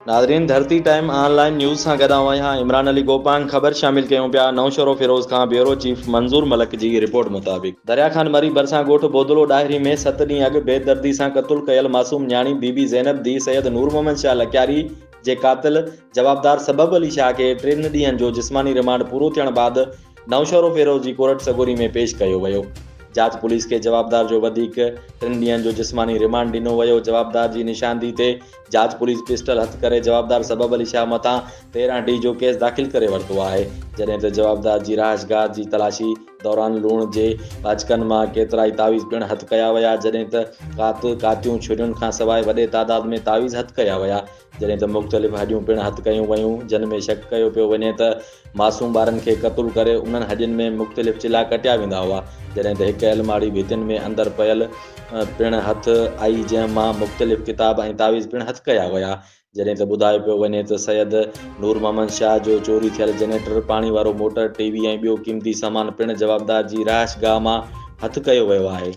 नाज़रीन, धरती time online news सां गॾु आहियां इमरान अली गोपांग। ख़बर शामिल कयूं पिया नौशरो फिरोज़ खां ब्यूरो चीफ मंज़ूर मलक जी रिपोर्ट मुताबिक़ दरिया खान मरी भरिसां ॻोठु बोदलो डाहिरी में 7 ॾींहं अॻु बेदर्दी सां क़तलु कयल मासूम न्याणी बीबी ज़ैनब दी सैयद नूर मोहम्मद शाह लकियारी जे क़ातिल जवाबदार सबब अली शाह खे 3 ॾींहंनि जो जिस्मानी रिमांड पूरो थियण बाद नौशरो फिरोज़ जी कोर्ट सगोरी में पेश कयो वियो। जांच पुलिस के जवाबदार जो 3 ॾींहंनि जो जिस्मानी रिमांड ॾिनो वियो। जवाबदार जी निशानदी ते जांच पुलिस पिस्टल हथ करे जवाबदार सबब अली शाह मथां 13D जो केस दाख़िल करे वरितो आहे, जॾहिं त जवाबदार जी रहाशगाह जी तलाशी दौरान लूण जे बाचकनि मां केतिराई तावीज़ पिणु हथ कया विया, जॾहिं त कातियूं छुरियुनि खां सवाइ वॾे तादाद में तावीज़ हथ कया विया, जॾहिं त मुख़्तलिफ़ हॾियूं पिणु हथ कयूं वयूं, जिन में शक कयो पियो वञे त मासूम ॿारनि खे क़तलु करे उन्हनि हॾियुनि में मुख़्तलिफ़ चिला कटिया वेंदा हुआ, जॾहिं त हिक अलमारी भितियुनि में अंदरि पियल पिणु हथ आई, जंहिं मां मुख़्तलिफ़ किताब ऐं तावीज़ पिणु हथ कया विया, जॾहिं त ॿुधायो पियो वञे त सैयद नूर मोहम्मद शाह जो चोरी थियल जनरेटर, पाणी वारो मोटर, टीवी ऐं ॿियो क़ीमती सामान पिणु जवाबदार जी रहाशगाह मां हथ कयो वियो आहे।